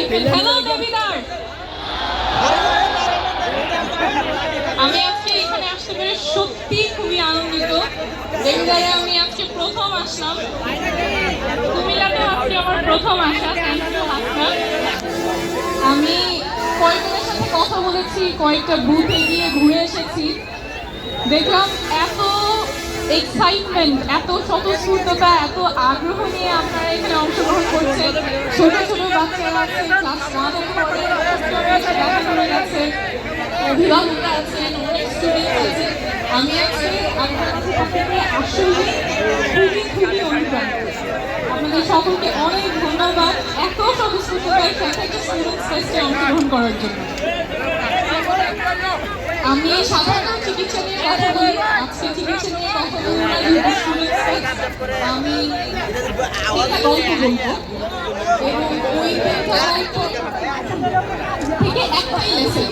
Hello Debidwar, আমি আজকে এখানে আসতে পেরে সত্যি খুবই আনন্দিত। দেবিদারে আমি আজকে প্রথম আসলাম, কুমিল্লাতেও আজকে আমার প্রথম আসা। আমি কয়েকজনের সাথে কথা বলেছি, কয়েকটা বুথে গিয়ে ঘুরে এসেছি, দেখলাম এত এক্সাইটমেন্ট, এত স্বতঃস্ফূর্ততা, এত আগ্রহ নিয়ে আপনারা এখানে অংশগ্রহণ করছেন। ছোট ছোট বাচ্চারা আছে, ক্লাস 1 পড়ে আছে, অভিভাবকরা আছেন, অনেক স্টুডেন্ট আছে। আমি আসলে আসলে খুবই অনুপ্রাণিত। আপনাদের সকলকে অনেক ধন্যবাদ এত স্বতঃস্ফূর্ততার সাথে একটা স্টুডেন্টস ফেস্টে অংশগ্রহণ করার জন্য। আমি সাধারণ চিকিৎসা নিয়ে কথা বলি, আজকে চিকিৎসা নিয়ে কথা বলবো না, আমি একটা গল্প বলবো এবং ওই গল্প থেকে একটাই লেসেন।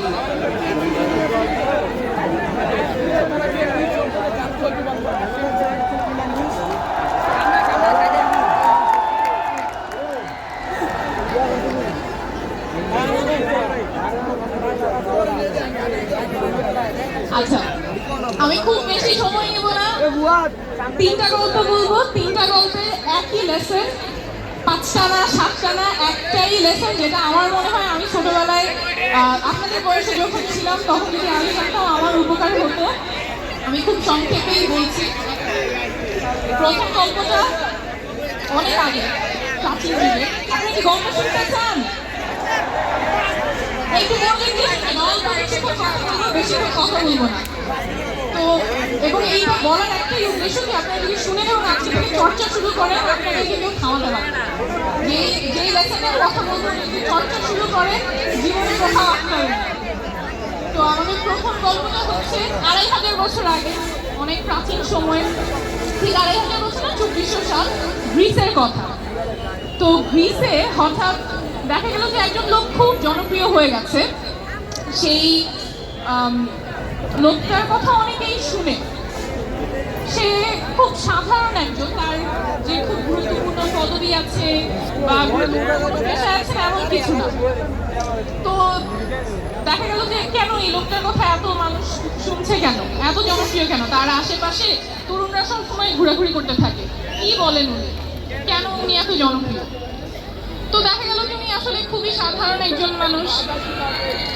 আচ্ছা, আমি খুব বেশি সময় নেব না, 3টা গল্প বলবো। 3টা গল্পে একই লেসন, 5টা না 7টা না, একটাই লেসন, যেটা আমার মনে হয় আমি ছোটবেলায় আপনাদের বয়সে যখন ছিলাম তখন যদি আমি জানতাম আমার উপকার হতো। আমি খুব সংক্ষেপেই বলছি। প্রথম গল্পটা অনেক আগে, প্রাচীন যুগে। আপনি কি গল্প শুনতে চান? একটু মনোযোগ দিয়ে বেশিক্ষণ কথা বলবো না তো। এবং এইটা বলার একটাই উদ্দেশ্য কি আপনারা যদি শুনে এবং আজকে থেকে চর্চা শুরু করেন, আপনাদেরকে কেউ থামাতে পারে না। যেই লেসনের কথা বলবো, যদি চর্চা শুরু করেন, জীবনে কোথাও আপনার। তো আমাদের প্রথম গল্পটা হচ্ছে 2500 বছর আগে, অনেক প্রাচীন সময়ে, ঠিক 2500 বছর না, 2400 সাল, গ্রিসের কথা। তো গ্রিসে হঠাৎ দেখা গেল যে একজন লোক খুব জনপ্রিয় হয়ে গেছে। সেই লোকটার কথা অনেকেই শুনে। সে খুব সাধারণ একজন, তার যে খুব গুরুত্বপূর্ণ পদবি আছে বা গুরুত্বপূর্ণ পেশা আছে এমন কিছু না। তো দেখা গেল যে কেন এই লোকটার কথা এত মানুষ শুনছে, কেন এত জনপ্রিয়, কেন তার আশেপাশে তরুণরা সব সময় ঘোরাঘুরি করতে থাকে, কি বলেন উনি, কেন উনি এত জনপ্রিয়। তো দেখা গেল যে উনি আসলে খুবই সাধারণ একজন মানুষ,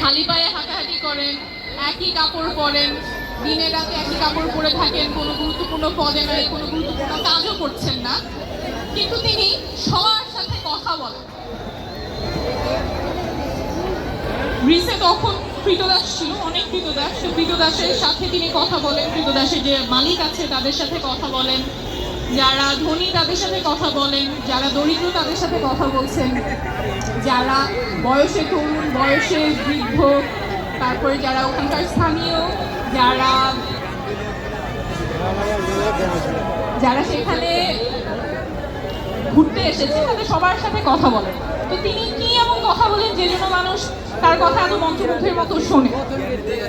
খালি পায়ে হাঁটাহাঁটি করেন, একই কাপড় পরেন, দিনে রাতে একই কাপড় পরে থাকেন, কোনো গুরুত্বপূর্ণ পদে নাই, কোনো গুরুত্বপূর্ণ কাজও করছেন না, কিন্তু তিনি সবার সাথে কথা বলেন। গ্রিসে তখন কৃতদাস ছিল, অনেক কৃতদাস। কৃতদাসের সাথে তিনি কথা বলেন, কৃতদাসের যে মালিক আছে তাদের সাথে কথা বলেন, যারা ধনী তাদের সাথে কথা বলেন, যারা দরিদ্র তাদের সাথে কথা বলছেন, যারা বয়সে তরুণ, বয়সে বৃদ্ধ, তারপরে যারা ওখানকার স্থানীয়, যারা সেখানে ঘুরতে এসেছে, তাদের সবার সাথে কথা বলেন। তো তিনি কি এমন কথা বলেন যে জন্য মানুষ তার কথা এত মন্ত্রমুগ্ধের মতো শোনে?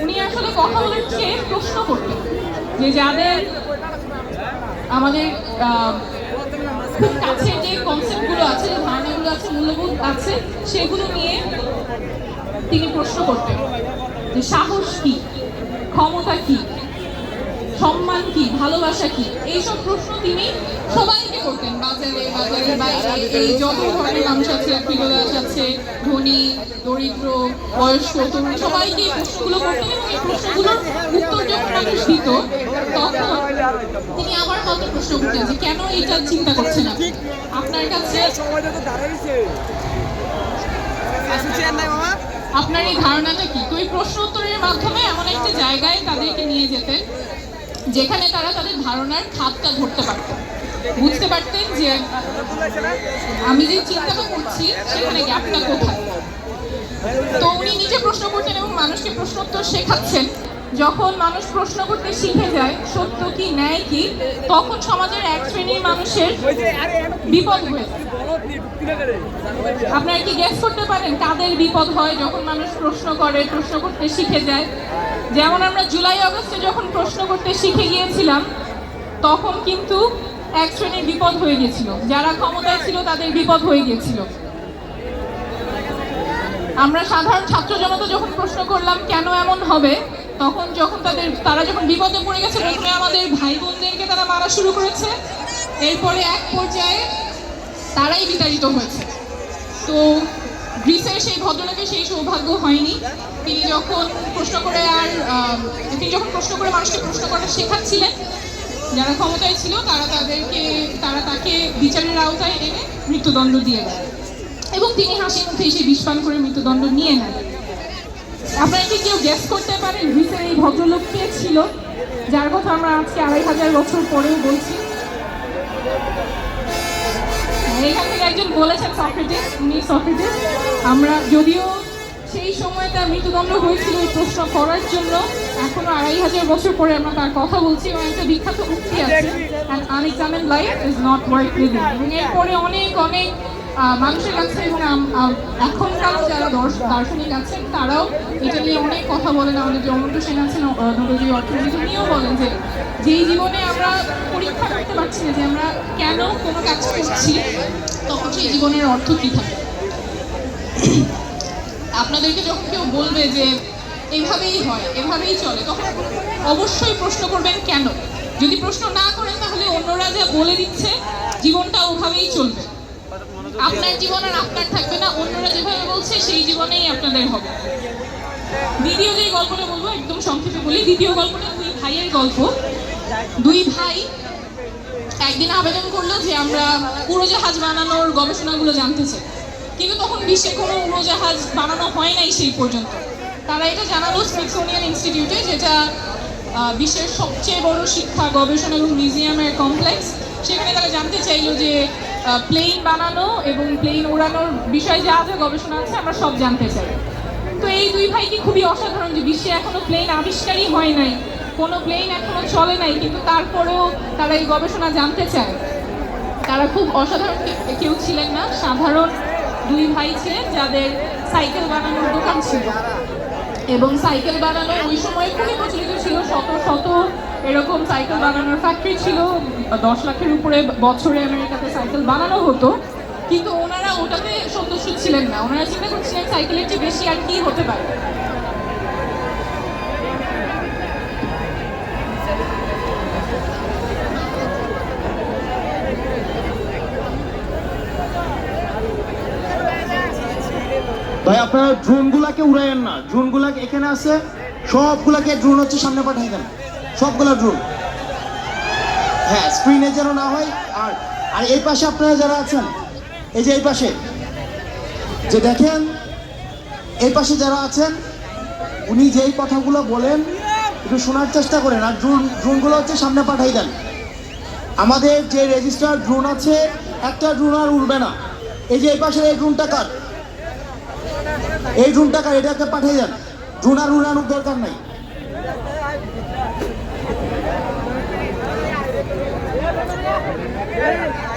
উনি আসলে কথা বলেন, সে প্রশ্ন করতেন যে যাদের আমাদের খুব কাছের যে কনসেপ্টগুলো আছে, যে ধারণাগুলো আছে, মূল্যবোধ আছে, সেগুলো নিয়ে তিনি প্রশ্ন করতেন যে সাহস কি, ক্ষমতা কি, সম্মান কি, ভালোবাসা কি, এইসব প্রশ্ন তিনি সবাইকে করতেন। বাজারে বাইরে এই যত ধরনের মানুষ আছে, কৃতদাস আছে, ধনী, দরিদ্র, বয়স্ক, তরুণ, সবাইকে এই প্রশ্নগুলো করতেন। এবং এই প্রশ্নগুলোর উত্তর যখন মানুষ দিত, তখন তিনি আবার কত প্রশ্ন করতেন যে কেন এইটা চিন্তা করছেন না, আপনার কাছে আপনার এই ধারণাটা কি। তো এই প্রশ্ন উত্তরের মাধ্যমে এমন একটা জায়গায় তাদেরকে নিয়ে যেতেন যেখানে তারা তাদের ধারণার খাতটা ধরতে পারতেন, বুঝতে পারতেন যে আমি যে চিন্তাটা করছি সেখানে গ্যাপটা কোথায়। তো উনি নিজে প্রশ্ন করতেন এবং মানুষকে প্রশ্নোত্তর শেখাচ্ছেন। যখন মানুষ প্রশ্ন করতে শিখে যায় সত্য কি ন্যায় কি, তখন সমাজের এক শ্রেণীর মানুষের বিপদ হয়ে যায়। আপনারা কি গেস করতে পারেন কাদের বিপদ হয় যখন মানুষ প্রশ্ন করতে শিখে যায়? যেমন আমরা জুলাই আগস্টে যখন প্রশ্ন করতে শিখে গিয়েছিলাম, তখন কিন্তু এক শ্রেণীর বিপদ হয়ে গেছিল, যারা ক্ষমতায় ছিল তাদের বিপদ হয়ে গিয়েছিল। আমরা সাধারণ ছাত্র জনতা যখন প্রশ্ন করলাম কেন এমন হবে, তখন যখন তারা যখন বিপদে পড়ে গেছে, প্রথমে আমাদের ভাই বোনদেরকে তারা মারা শুরু করেছে, এরপরে এক পর্যায়ে তারাই বিতাড়িত হয়েছে। তো গ্রিসের সেই ভদ্রলোকের সেই সৌভাগ্য হয়নি। তিনি যখন প্রশ্ন করে মানুষকে প্রশ্ন করা শেখাচ্ছিলেন, যারা ক্ষমতায় ছিল তারা তাকে বিচারের আওতায় এনে মৃত্যুদণ্ড দিয়ে দেয় এবং তিনি হাসি মুখে সেই বিষপান করে মৃত্যুদণ্ড নিয়ে নেন। আপনারা কি কেউ গেস করতে পারেন গ্রিসের এই ভদ্রলোক কে ছিল, যার কথা আমরা আজকে 2500 বছর পরেও বলছি? এখান থেকে একজন বলেছেন সক্রেটিস, উনি সক্রেটিস। আমরা যদিও সেই সময় তার মৃত্যুদণ্ড হয়েছিল এই প্রশ্ন করার জন্য, এখনো 2500 বছর পরে আমরা তার কথা বলছি এবং একটা বিখ্যাত উক্তি আছে, an unexamined life is not worth living. এবং এরপরে অনেক মানুষের কাছে এবং এখনকার যারা দার্শনিক আছেন তারাও এটা নিয়ে অনেক কথা বলেন। আমাদের যে অমর্ত্য সেন আছেন নোবেলজয়ী অর্থনীতি, উনিও বলেন যে যেই জীবনে আমরা পরীক্ষা করতে পারছি না যে আমরা কেন কোনো কাজ করছি, তখন সেই জীবনের অর্থ কী থাকে। আপনাদেরকে যখন কেউ বলবে যে এভাবেই হয়, এভাবেই চলে, তখন অবশ্যই প্রশ্ন করবেন কেন। যদি প্রশ্ন না করেন তাহলে অন্যরা যা বলে দিচ্ছে জীবনটা ওভাবেই চলবে। আপনার জীবন আর আপনার থাকবে না, অন্যরা যেভাবে বলছে সেই জীবনেই আপনাদের হবে। দ্বিতীয় যে গল্পটা বলবো একদম সংক্ষেপে বলি। দ্বিতীয় গল্পটা দুই ভাইয়ের গল্প। দুই ভাই একদিন আবেদন করলো যে আমরা উড়োজাহাজ বানানোর গবেষণাগুলো জানতে চাই, কিন্তু তখন বিশ্বে কোনো উড়োজাহাজ বানানো হয় নাই সেই পর্যন্ত। তারা এটা জানালো স্মিথসোনিয়ান ইনস্টিটিউটে, যেটা বিশ্বের সবচেয়ে বড় শিক্ষা গবেষণা এবং মিউজিয়ামের কমপ্লেক্স। সেখানে তারা জানতে চাইলো যে প্লেন বানানো এবং প্লেন ওড়ানোর বিষয়ে যা যা গবেষণা আছে আমরা সব জানতে চাই। তো এই দুই ভাইকে খুবই অসাধারণ যে বিশ্বে এখনো প্লেন আবিষ্কারই হয় নাই, কোনো প্লেন এখনো চলে নাই, কিন্তু তারপরেও তারা এই গবেষণা জানতে চায়। তারা খুব অসাধারণ কেউ ছিলেন না, সাধারণ দুই ভাই ছিলেন যাদের সাইকেল বানানোর দোকান ছিল। এবং সাইকেল বানানো ওই সময় খুবই প্রচলিত ছিল, শত শত এরকম সাইকেল বানানোর ফ্যাক্টরি ছিল। 10 লাখের উপরে বছরে আমেরিকাতে সাইকেল বানানো হতো, কিন্তু ওনারা ওটাতে সন্তুষ্ট ছিলেন না। ওনারা চিন্তা করছিলেন সাইকেলের চেয়ে বেশি আর কি হতে পারে। ভাই আপনারা ড্রোনগুলাকে উড়াইয়েন না, ড্রোনগুলাকে এখানে আছে, সবগুলাকে ড্রোন হচ্ছে সামনে পাঠিয়ে দেন, সবগুলা ড্রোন। হ্যাঁ, স্ক্রিনে যেন না হয়। আর আর এই পাশে আপনারা যারা আছেন, এই যে এই পাশে যে দেখেন, এই পাশে যারা আছেন উনি যেই কথাগুলো বলেন একটু শোনার চেষ্টা করেন। আর ড্রোনগুলো হচ্ছে সামনে পাঠিয়ে দেন। আমাদের যে রেজিস্টার ড্রোন আছে, একটা ড্রোন আর উড়বে না। এই যে এই পাশের এই ড্রোনটা কার, এই ড্রোনটা কার, এটাকে পাঠিয়ে দেন। ড্রোন আর উড়ানোর দরকার নাই। Yeah.